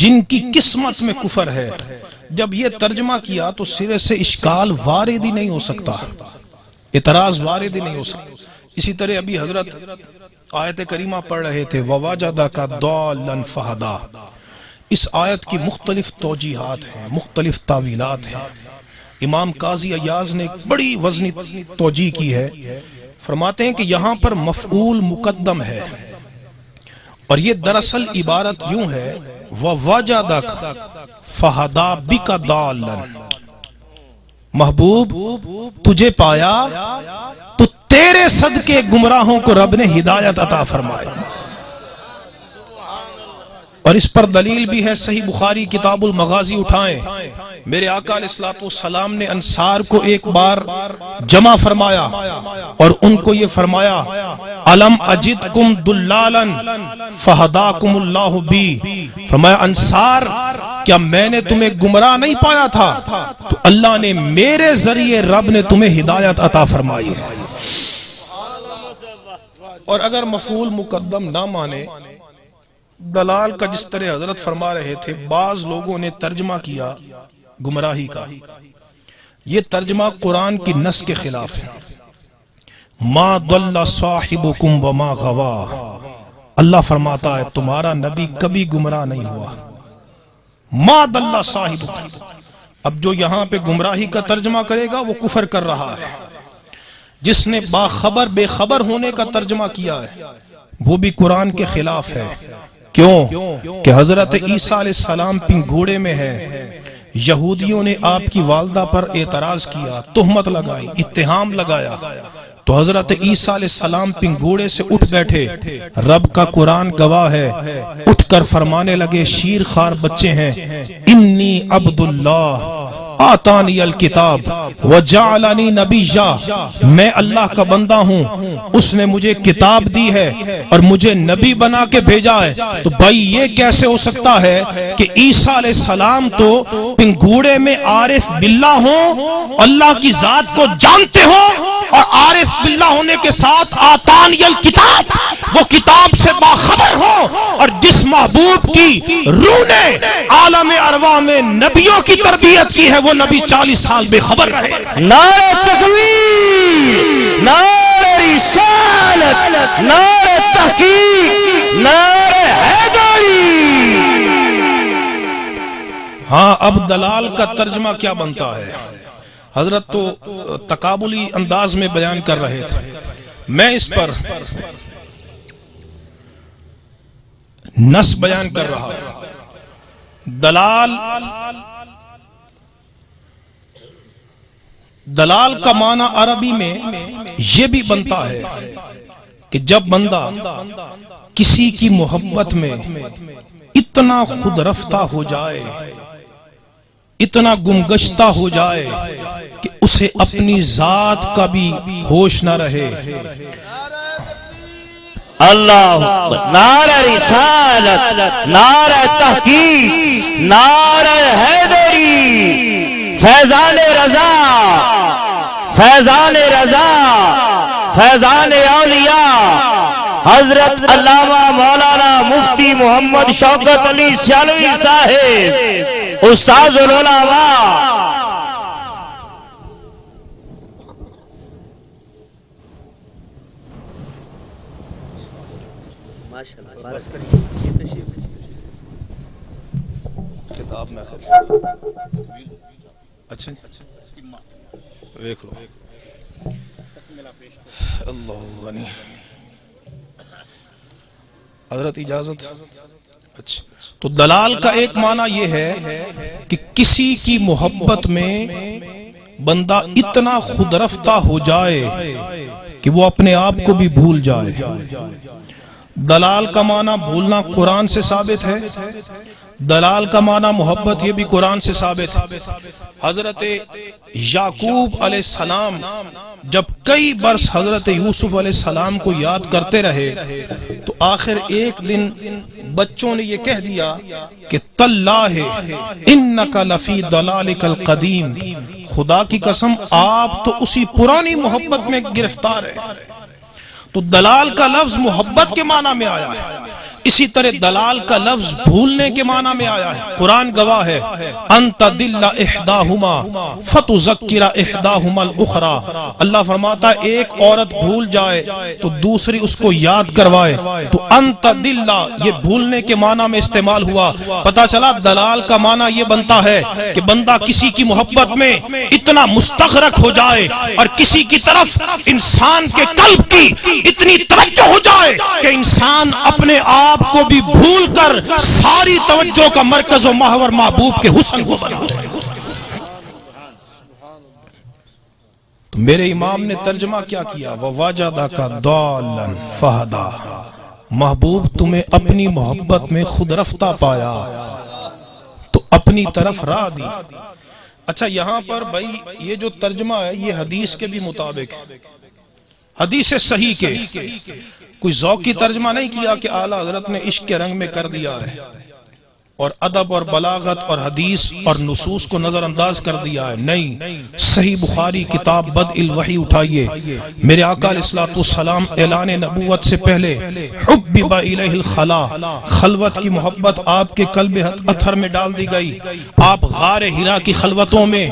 جن کی قسمت میں کفر ہے، جب یہ ترجمہ کیا تو سرے سے اشکال وارد ہی نہیں ہو سکتا، اعتراض وارد ہی نہیں ہو سکتا۔ اسی طرح ابھی حضرت آیت کریمہ پڑھ رہے تھے وَوَجَدَكَ ضَالًّا فَهَدَىٰ، اس آیت کی مختلف توجیحات ہیں، مختلف تعویلات ہیں۔ امام قاضی عیاض نے ایک بڑی وزنی توجیح کی ہے، فرماتے ہیں کہ یہاں پر مفعول مقدم ہے، اور یہ دراصل عبارت یوں ہے وَوَجَدَكَ فَهَدَىٰ بِكَ ضَالًّا، محبوب تجھے پایا تو تیرے صدقے گمراہوں کو رب نے ہدایت عطا فرمائی۔ اور اس پر دلیل بھی ہے، صحیح بخاری کتاب المغازی اٹھائیں، میرے آقا علیہ الصلوۃ والسلام نے انصار کو ایک بار جمع فرمایا اور ان کو یہ فرمایا الم اجدکم دلالا فہداکم اللہ بی، فرمایا انصار کیا میں نے تمہیں گمراہ نہیں پایا تھا تو اللہ نے میرے ذریعے رب نے تمہیں ہدایت عطا فرمائی ہے۔ اور اگر مفعول مقدم نہ مانے، دلال کا جس طرح حضرت فرما رہے تھے، بعض لوگوں نے ترجمہ کیا گمراہی کا، یہ ترجمہ قرآن کی نص کے خلاف ہے۔ ما ضل صاحبکم وما غوا، اللہ فرماتا ہے تمہارا نبی کبھی گمراہ نہیں ہوا۔ ما ضل صاحبکم، اب جو یہاں پہ گمراہی کا ترجمہ کرے گا وہ کفر کر رہا ہے۔ جس نے باخبر بے خبر ہونے کا ترجمہ کیا ہے وہ بھی قرآن کے خلاف ہے۔ کیوں کہ حضرت عیسیٰ علیہ السلام پنگھوڑے میں ہے، یہودیوں نے آپ کی والدہ پر اعتراض کیا، تہمت لگائی، اتہام لگایا، تو حضرت عیسیٰ علیہ السلام پنگھوڑے سے اٹھ بیٹھے، رب کا قرآن گواہ ہے، اٹھ کر فرمانے لگے شیر خوار بچے ہیں، انی عبد اللہ آتانی الکتاب وجعلنی نبیا، میں اللہ کا بندہ ہوں، اس نے مجھے کتاب دی ہے اور مجھے نبی بنا کے بھیجا ہے۔ تو بھائی یہ کیسے ہو سکتا ہے کہ عیسیٰ علیہ السلام تو پنگھوڑے میں عارف باللہ ہوں، اللہ کی ذات کو جانتے ہوں، اور عارف باللہ ہونے کے ساتھ آتانی الکتاب، وہ کتاب سے باخبر ہوں، اور جس محبوب کی روح نے عالم ارواح میں نبیوں کی تربیت کی ہے وہ نبی 40 سال بے خبر رہے۔ نعرہ تکبیر، نعرہ رسالت، نعرہ تحقیق، نعرہ حیدری۔ ہاں اب دلال کا ترجمہ کیا بنتا ہے؟ حضرت تو تقابلی انداز میں بیان کر رہے تھے، میں اس پر نص بیان کر رہا ہوں۔ دلال کا معنی عربی میں یہ بھی بنتا ہے کہ جب بندہ کسی کی محبت میں اتنا خود رفتہ ہو جائے، اتنا گمگشتہ ہو جائے کہ اسے اپنی ذات کا بھی ہوش نہ رہے۔ اللہ نعرہ رسالت، نعرہ تحقیق، نعرہ حیدری، فیضان رضا، فیضان رضا، فیضان اولیاء، حضرت علامہ مولانا مفتی محمد شوکت علی سیالوی صاحب، استاذ العلماء۔ خطاب میں اچھا دیکھ لو، اللہ غنی، حضرت اجازت۔ اچھا تو دلال کا ایک معنی یہ ہے کہ کسی کی محبت میں بندہ اتنا خود رفتہ ہو جائے کہ وہ اپنے آپ کو بھی بھول جائے۔ دلال کا معنی بھولنا قرآن سے ثابت ہے، دلال کا معنی محبت یہ بھی قرآن سے ثابت ہے۔ حضرت یعقوب علیہ السلام جب کئی برس حضرت یوسف علیہ السلام کو یاد کرتے رہے تو آخر ایک دن بچوں نے یہ کہہ دیا کہ تاللہ انک لفی ضلالک القدیم، خدا کی قسم آپ تو اسی پرانی محبت میں گرفتار ہے۔ تو دلال کا لفظ محبت کے معنی میں آیا ہے، اسی طرح دلال کا لفظ بھولنے کے معنی میں آیا ہے، قرآن گواہ ہے، انت دل احداہما فتذکر احداہما الاخری، اللہ فرماتا ہے ایک عورت بھول جائے تو دوسری اس کو یاد کروائے، تو انت دل یہ بھولنے کے معنی میں استعمال ہوا۔ پتا چلا دلال کا معنی یہ بنتا ہے کہ بندہ کسی کی محبت میں اتنا مستغرق ہو جائے اور کسی کی طرف انسان کے قلب کی اتنی توجہ ہو جائے کہ انسان اپنے آپ کو بھی بھول کر ساری توجہ کا مرکز و محور محبوب کے حسن کو بنا دے۔ تو میرے امام نے ترجمہ کیا کیا؟ وَوَجَدَكَ ضَالًّا فَهَدَىٰ، محبوب تمہیں اپنی محبت میں خود رفتہ پایا تو اپنی طرف راہ دی۔ اچھا یہاں پر بھائی یہ جو ترجمہ ہے یہ حدیث کے بھی مطابق ہے، حدیث صحیح کے، کوئی ذوقی ترجمہ نہیں کیا کہ اعلیٰ حضرت نے عشق کے رنگ میں کر دیا ہے اور ادب اور بلاغت اور حدیث اور نصوص کو نظر انداز کر دیا ہے، نہیں، صحیح بخاری کتاب بدء الوحی اٹھائیے، میرے آقا علیہ الصلوۃ والسلام اعلان نبوت سے پہلے حبب الیہ الخلا، خلوت کی محبت آپ کے قلب اطہر میں ڈال دی گئی، آپ غار حرا کی خلوتوں میں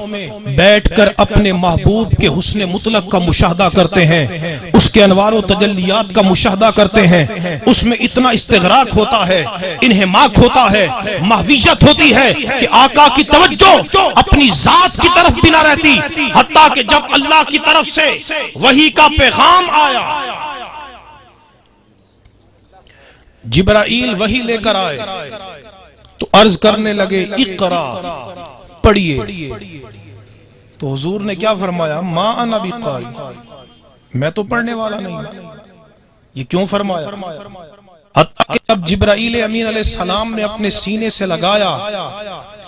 بیٹھ کر اپنے محبوب کے حسن مطلق کا مشاہدہ کرتے ہیں، اس کے انوار و تجلیات کا مشاہدہ کرتے ہیں، اس میں اتنا استغراق ہوتا ہے، انہماک ہوتا ہے، محویت ہوتی ہے کہ آقا کی توجہ اپنی ذات کی طرف بھی نہ رہتی، حتیٰ کہ جب اللہ کی طرف سے وحی کا پیغام آیا، جبرائیل وحی لے کر آئے تو عرض کرنے لگے اقرا، پڑھیے، تو حضور نے کیا فرمایا؟ ما انا بقاری، میں تو پڑھنے والا نہیں ہوں۔ یہ کیوں فرمایا؟ حتیٰ کہ جب جبرائیل امین علیہ السلام نے اپنے سینے سے لگایا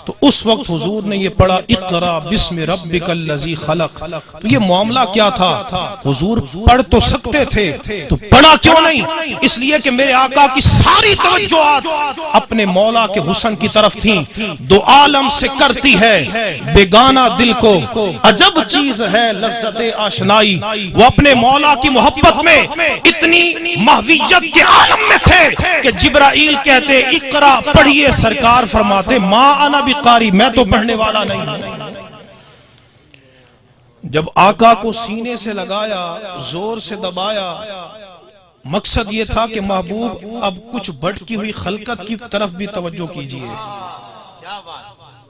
تو اس وقت حضور نے یہ پڑھا اقرا بسم ربک الذی خلق۔ تو یہ معاملہ کیا تھا؟ حضور پڑھ تو سکتے تھے تو پڑھا کیوں نہیں؟ اس لیے کہ میرے آقا کی ساری توجہات اپنے مولا کے حسن کی طرف تھیں، دو عالم سے کرتی ہے بیگانہ دل کو عجب چیز ہے لذت آشنائی۔ وہ اپنے مولا کی محبت میں اتنی محویت کے عالم میں تھے کہ جبرائیل کہتے اقرا، پڑھیے، سرکار فرماتے ما انا بقاری، میں تو پڑھنے والا نہیں ہوں۔ جب آقا کو سینے سے لگایا، زور سے دبایا، مقصد یہ تھا کہ محبوب اب کچھ بھٹکی ہوئی خلقت کی طرف بھی توجہ کیجئے۔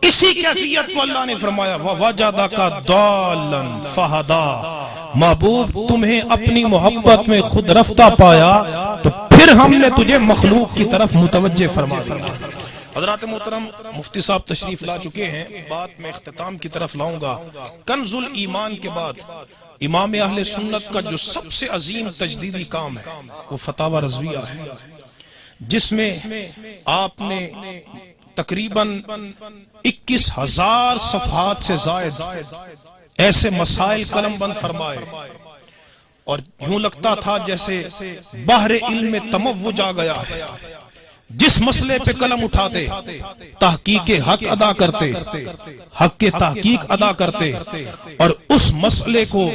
اسی کیفیت کو اللہ نے فرمایا وَوَجَدَكَ ضَالًّا فَهَدَىٰ، محبوب تمہیں اپنی محبت میں خود رفتہ پایا تو پھر ہم نے تجھے مخلوق کی طرف متوجہ فرما دیا۔ حضرات محترم مفتی صاحب تشریف لا چکے ہیں، بات میں اختتام کی طرف لاؤں گا۔ کنز الایمان کے بعد امام اہل سنت کا جو سب سے عظیم تجدیدی کام ہے وہ فتاوی رضویہ ہے، جس میں آپ نے تقریباً 21,000 صفحات سے زائد ایسے مسائل قلم بند فرمائے، اور یوں لگتا تھا جیسے بحر علم تموج آ گیا ہے۔ جس مسئلے پہ قلم اٹھاتے تحقیق حق ادا کرتے، حق کے تحقیق ادا کرتے، اور اس مسئلے کو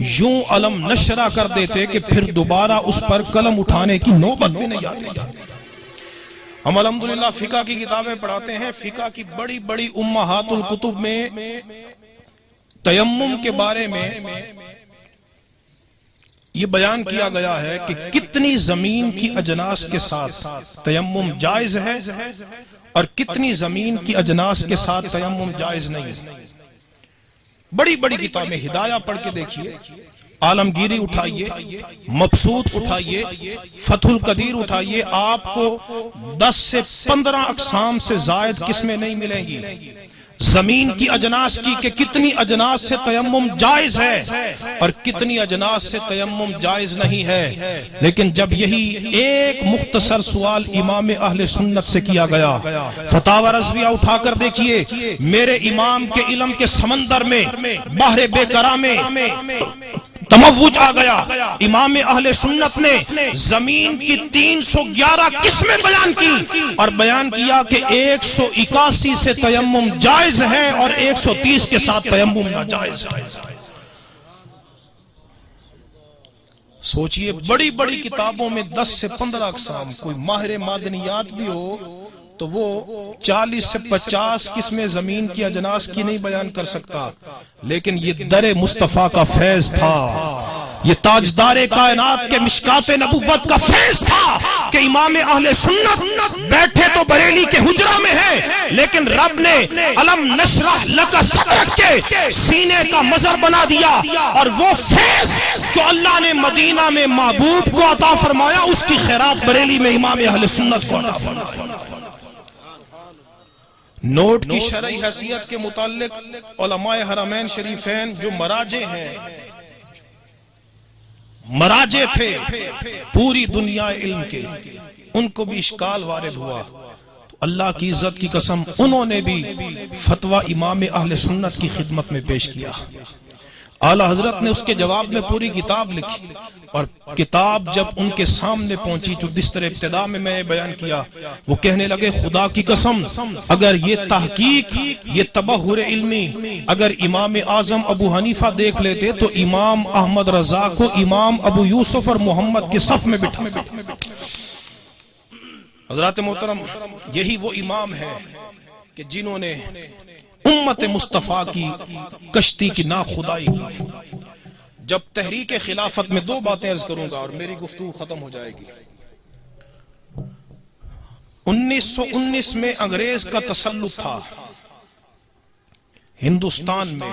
یوں علم نشرہ کر دیتے کہ پھر دوبارہ اس پر قلم اٹھانے کی نوبت بھی نہیں آتی۔ ہم الحمدللہ فقہ کی کتابیں پڑھاتے ہیں، فقہ کی بڑی بڑی امہات الکتب میں تیمم کے بارے میں یہ بیان کیا گیا ہے کہ کتنی زمین کی اجناس کے ساتھ تیمم جائز ہے اور کتنی زمین کی اجناس کے ساتھ تیمم جائز نہیں ہے۔ بڑی بڑی کتابیں، ہدایہ پڑھ کے دیکھیے، عالمگیری اٹھائیے، مبسوط اٹھائیے، فتح القدیر اٹھائیے، آپ کو 10 سے 15 اقسام سے زائد قسمیں نہیں ملیں گی زمین کی اجناس کی کہ کتنی اجناس سے تیمم جائز ہے اور کتنی اجناس سے تیمم جائز نہیں ہے۔ لیکن جب یہی ایک مختصر سوال امام اہل سنت سے کیا گیا، فتاوی رضویہ اٹھا کر دیکھیے، میرے امام کے علم کے سمندر میں، بحر بے قرار میں تموج آ گیا۔ امام اہل سنت نے زمین کی 311 قسمیں بیان کی اور بیان کیا کہ 181 سے تیمم جائز ہے اور 130 کے ساتھ تیمم ناجائز ہے۔ سوچئے بڑی بڑی کتابوں میں 10 سے 15 اقسام، کوئی ماہر معدنیات بھی ہو تو وہ 40 سے 50 قسمیں زمین کی اجناس کی نہیں بیان کر سکتا، لیکن یہ در مصطفیٰ کا فیض تھا، یہ تاجدار کائنات کے مشکات نبوت کا فیض تھا کہ امام اہل سنت بیٹھے تو بریلی کے حجرہ میں ہیں، لیکن رب نے علم نشرح لک صدرک کے سینے کا مظہر بنا دیا، اور وہ فیض جو اللہ نے مدینہ میں محبوب کو عطا فرمایا اس کی خیرات بریلی میں امام اہل سنت کو عطا فرمایا۔ نوٹ کی شرعی حیثیت کے متعلق علماء حرمین شریفین جو مراجع ہیں، مراجع تھے پوری دنیا علم کے، ان کو بھی اشکال وارد ہوا، تو اللہ کی عزت کی قسم انہوں نے بھی فتویٰ امام اہل سنت کی خدمت میں پیش کیا۔ اعلیٰ حضرت نے اس کے جواب میں پوری کتاب لکھی، اور کتاب جب ان کے سامنے پہنچی جو جس طرح ابتدا میں نے بیان کیا، وہ کہنے لگے خدا کی قسم اگر یہ تحقیق، یہ تبحر علمی اگر امام اعظم ابو حنیفہ دیکھ لیتے تو امام احمد رضا کو امام ابو یوسف اور محمد کے صف میں بٹھا۔ حضرات محترم، یہی وہ امام ہیں کہ جنہوں نے امت مصطفیٰ کی کشتی کی ناخدائی کی۔ جب تحریک خلافت میں 2 باتیں عرض کروں گا اور میری گفتگو ختم ہو جائے گی۔ 1919 میں انگریز کا تسلط تھا ہندوستان میں،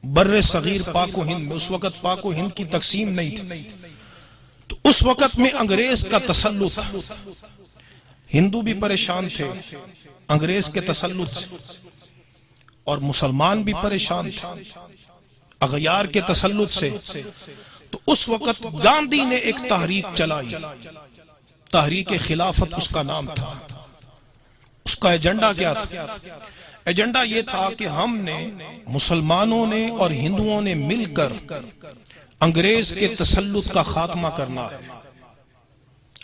بر صغیر پاک و ہند میں، اس وقت پاک و ہند کی تقسیم نہیں تھی، تو اس وقت میں انگریز کا تسلط تھا، ہندو بھی پریشان تھے انگریز کے تسلط سے، اور مسلمان بھی پریشان تھے اغیار کے تسلط سے۔ تو اس وقت گاندھی نے ایک تحریک چلائی، تحریک خلافت اس کا نام تھا۔ اس کا ایجنڈا کیا تھا؟ ایجنڈا یہ تھا کہ ہم نے، مسلمانوں نے اور ہندوؤں نے مل کر انگریز کے تسلط کا خاتمہ کرنا ہے،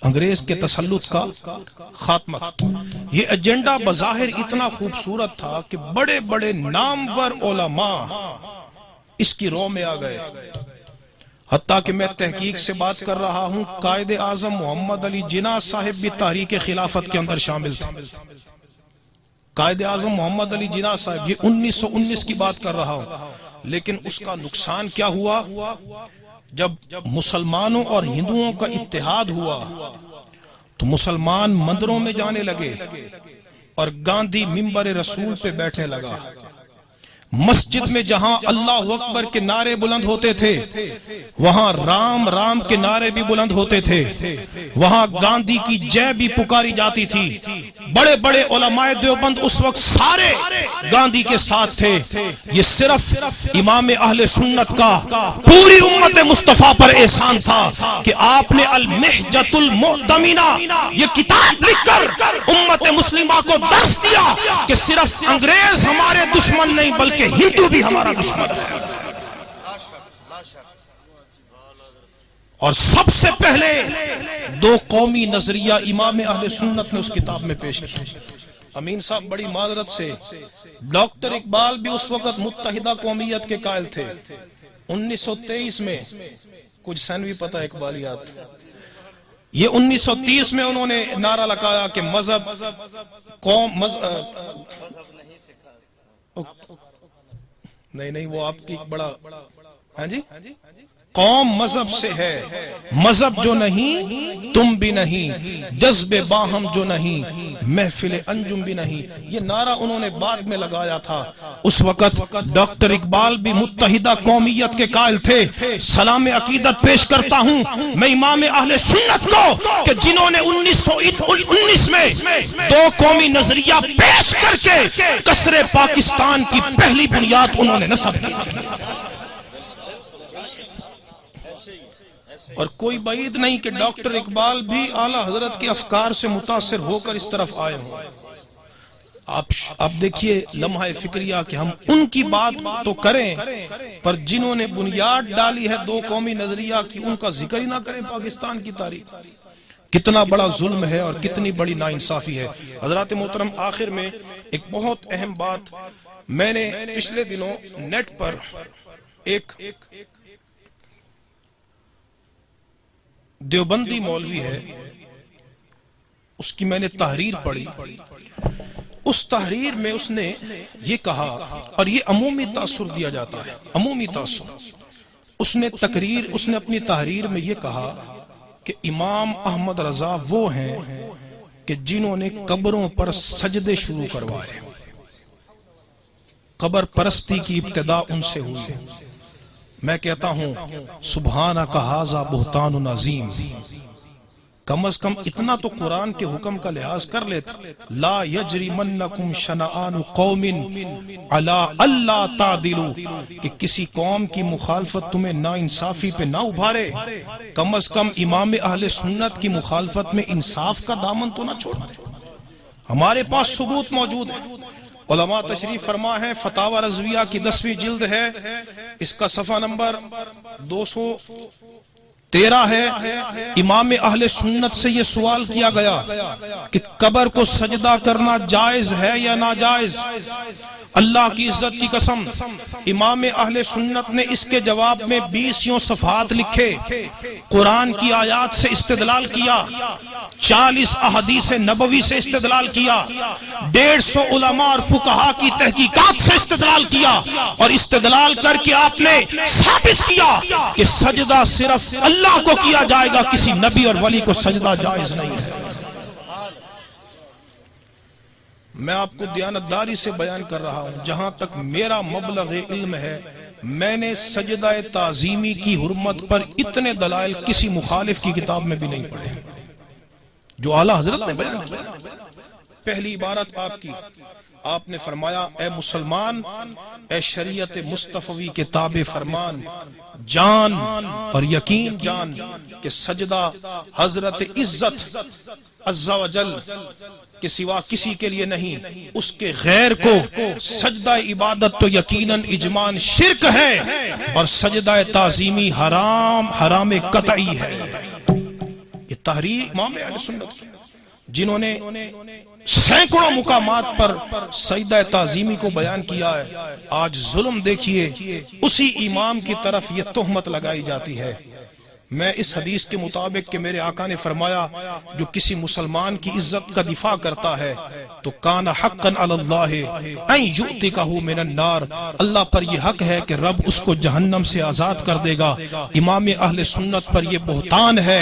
انگریز کے تسلط کا خاتمہ۔ یہ ایجنڈا بظاہر اتنا خوبصورت تھا کہ بڑے بڑے نامور علماء اس کی رو میں آ گئے، حتیٰ کہ میں تحقیق سے بات کر رہا ہوں قائد اعظم محمد علی جناح صاحب بھی تحریک خلافت کے اندر شامل تھے۔ قائد اعظم محمد علی جناح صاحب، یہ 1919 کی بات کر رہا ہوں، لیکن اس کا نقصان کیا ہوا؟ جب مسلمانوں اور ہندوؤں کا اتحاد ہوا تو مسلمان مندروں میں جانے لگے اور گاندھی منبر رسول پہ بیٹھنے لگا۔ مسجد میں جہاں اللہ اکبر کے نعرے بلند ہوتے تھے وہاں رام رام کے نعرے بھی بلند ہوتے تھے، وہاں گاندھی کی جے بھی پکاری جاتی تھی۔ بڑے بڑے علماء دیوبند اس وقت سارے گاندھی کے ساتھ تھے۔ یہ صرف امام اہل سنت کا پوری امت مصطفیٰ پر احسان تھا کہ آپ نے المحجۃ المعتمنہ یہ کتاب لکھ کر امت مسلمہ کو درس دیا کہ صرف انگریز ہمارے دشمن نہیں بلکہ ہندو بھی ہمارا دشمن ہے۔ اور سب سے پہلے 2 قومی نظریہ امام اہل سنت نے اس کتاب میں پیش کیا۔ امین صاحب بڑی معذرت سے، ڈاکٹر اقبال بھی اس وقت متحدہ قومیت کے قائل تھے۔ 1923 میں کچھ سنوی پتہ اقبالیات، یہ 1930 میں انہوں نے نعرہ لگایا کہ مذہب قوم نہیں وہ آپ کی بڑا، ہاں جی، قوم مذہب سے ہے، مذہب جو نہیں تم بھی نہیں، جذب باہم جو نہیں محفل انجم بھی نہیں۔ یہ نعرہ انہوں نے بعد میں لگایا تھا۔ اس وقت ڈاکٹر اقبال بھی متحدہ قومیت کے قائل تھے۔ سلام عقیدت پیش کرتا ہوں میں امام اہل سنت کو کہ جنہوں نے 1919 میں 2 قومی نظریہ پیش کر کے کسر پاکستان کی پہلی بنیاد انہوں نے نصب کی۔ اور کوئی بعید نہیں کہ ڈاکٹر اقبال بھی اعلیٰ حضرت کے افکار سے متاثر ہو کر اس طرف آئے ہوں۔ آپ دیکھیے لمحہ فکریہ کہ ہم ان کی بات تو کریں پر جنہوں نے بنیاد ڈالی ہے 2 قومی نظریہ کی ان کا ذکر ہی نہ کریں پاکستان کی تاریخ۔ کتنا بڑا ظلم ہے اور کتنی بڑی ناانصافی ہے۔ حضرات محترم، آخر میں ایک بہت اہم بات، میں نے پچھلے دنوں نیٹ پر ایک دیوبندی مولوی ہے، اس کی میں نے تحریر پڑھی. اس تحریر میں اس نے یہ کہا، اور یہ عمومی تاثر دیا جاتا ہے، عمومی تاثر. اس نے اپنی تحریر میں یہ کہا کہ امام احمد رضا وہ ہیں کہ جنہوں نے قبروں پر سجدے شروع کروائے. قبر پرستی کی ابتدا ان سے ہوئی. میں کہتا ہوں سبحانک ھذا بہتان عظیم. کم از کم اتنا تو قرآن کے حکم کا لحاظ کر لیتے. لا یجرمنکم شنآن قوم علی الا تعدلوا، کہ کسی قوم کی مخالفت تمہیں نا انصافی پہ نہ ابھارے. کم از کم امام اہل سنت کی مخالفت میں انصاف کا دامن تو نہ چھوڑ دے. ہمارے پاس ثبوت موجود ہے. علماء تشریف فرما ہے، فتاوی رضویہ کی 10ویں جلد ہے، اس کا صفحہ نمبر 213 ہے. امام اہل سنت سے یہ سوال کیا گیا کہ قبر کو سجدہ کرنا جائز ہے یا ناجائز. اللہ کی عزت کی قسم امام اہل سنت نے اس کے جواب میں 20 صفحات لکھے، قرآن کی آیات سے استدلال کیا، 40 احادیث نبوی سے استدلال کیا، 150 علماء اور فقہا کی تحقیقات سے استدلال کیا، اور استدلال کر کے آپ نے ثابت کیا کہ سجدہ صرف اللہ کو کیا جائے گا، کسی نبی اور ولی کو سجدہ جائز نہیں ہے. میں آپ کو دیانتداری سے بیان کر رہا ہوں، جہاں تک میرا مبلغ علم ہے میں نے سجدہ تعظیمی کی حرمت پر اتنے دلائل کسی مخالف کی کتاب میں بھی نہیں پڑھے جو اعلیٰ حضرت نے بیان کیا. پہلی عبارت آپ کی، آپ نے فرمایا اے مسلمان، اے شریعت مصطفی کے تابع فرمان، جان اور یقین جان کہ سجدہ حضرت عزت عز و جل کے سوا کسی کے لیے نہیں، اس کے غیر کو سجدہ عبادت تو یقیناً اجماعاً شرک ہے، اور سجدہ تعظیمی حرام قطعی ہے. یہ تحریر امام اہل سنت جنہوں نے سینکڑوں مقامات پر سجدہ تعظیمی کو بیان کیا ہے، آج ظلم دیکھیے اسی امام کی طرف یہ تہمت لگائی جاتی ہے. میں اس حدیث کے مطابق کہ میرے آقا نے فرمایا جو کسی مسلمان کی عزت کا دفاع کرتا ہے تو کان حقا علی اللہ ان یؤتکہ من النار، اللہ پر یہ حق ہے کہ رب اس کو جہنم سے آزاد کر دے گا. امام اہل سنت پر یہ بہتان ہے،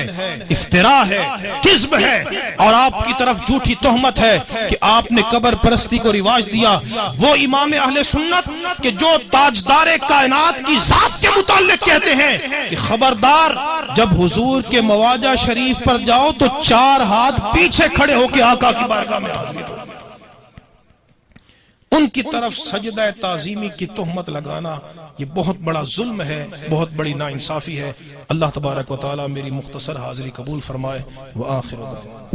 افتراء ہے، کذب ہے، اور آپ کی طرف جھوٹی تہمت ہے کہ آپ نے قبر پرستی کو رواج دیا. وہ امام اہل سنت کہ جو تاجدار کائنات کی ذات کے متعلق کہتے ہیں کہ خبردار جب حضور کے مواجہ شریف پر جاؤ تو 4 ہاتھ پیچھے کھڑے ہو کے آقا کی بارگاہ میں حاضر ہو. ان کی طرف سجدہ تعظیمی کی تہمت لگانا یہ بہت بڑا ظلم ہے، بہت بڑی ناانصافی ہے. اللہ تبارک و تعالی میری مختصر حاضری قبول فرمائے. وآخر دعوانا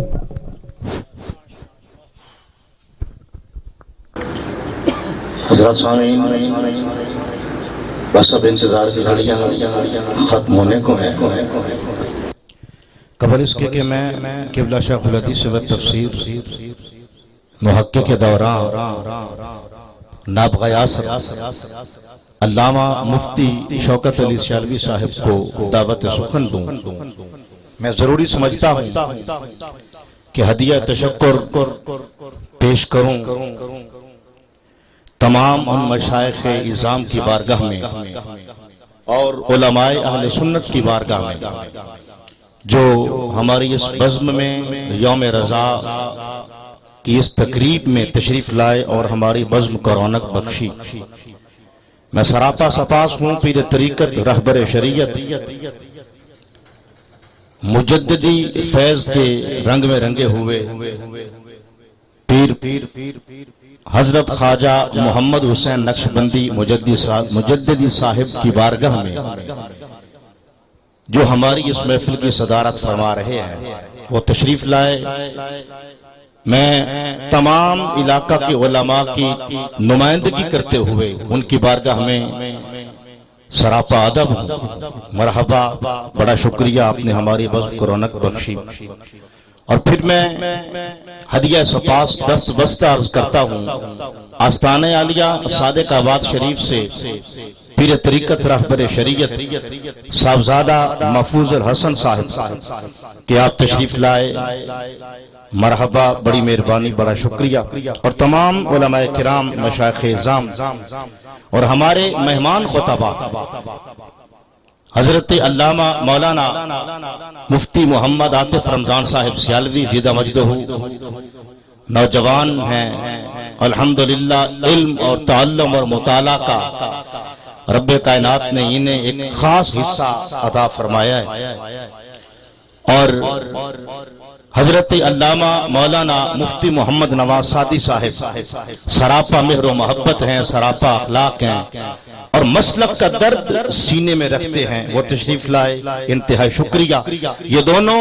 حضرات سامعین، بس اب انتظار کی گھڑیاں ختم ہونے کو ہیں. قبل اس کے کہ میں قبلہ شیخ الحدیث و تفسیر محقق کے دوران نابغہ یاسر علامہ مفتی شوکت علی سیالوی صاحب کو دعوت سخن دوں، میں ضروری سمجھتا ہوں کہ ہدیہ تشکر پیش کروں تمام ان مشائخ اعظام کی بارگاہ میں اور علماء اہل سنت کی بارگاہ میں جو ہماری اس بزم میں یوم رضا کی اس تقریب میں تشریف لائے اور ہماری بزم کو رونق بخشی. میں سراپا سپاس ہوں پیر طریقت رہبر شریعت مجددی فیض کے رنگ میں رنگے ہوئے پیر حضرت خواجہ محمد حسین نقشبندی مجددی صاحب کی بارگاہ میں جو ہماری اس محفل کی صدارت فرما رہے ہیں، وہ تشریف لائے. میں تمام علاقہ کے علماء کی نمائندگی کرتے ہوئے ان کی بارگاہ میں سراپا ادب ہوں. مرحبا، بڑا شکریہ، آپ نے ہماری بزم کو رونق بخشی. اور پھر میں ہدیہ سپاس دست بستہ عرض کرتا ہوں آستانہ عالیہ صادق آباد شریف سے پیر طریقت رہبر شریعت صاحبزادہ محفوظ الحسن صاحب کہ آپ تشریف لائے، مرحبا، بڑی مہربانی، بڑا شکریہ۔ اور تمام علماء کرام، مشائخ اعظام اور ہمارے مہمان خطبہ حضرت علامہ مولانا مفتی محمد عاطف رمضان صاحب سیالوی زیدہ مجدہ، نوجوان ہیں الحمدللہ، علم اور تعلم اور مطالعہ کا رب کائنات نے انہیں ایک خاص حصہ عطا فرمایا ہے۔ اور حضرت علامہ مولانا مفتی محمد نواز سعدی صاحب سراپا مہر و محبت ہیں، سراپا اخلاق ہیں اور مسلک کا درد سینے میں رکھتے ہیں، وہ تشریف لائے، انتہائی شکریہ۔ یہ دونوں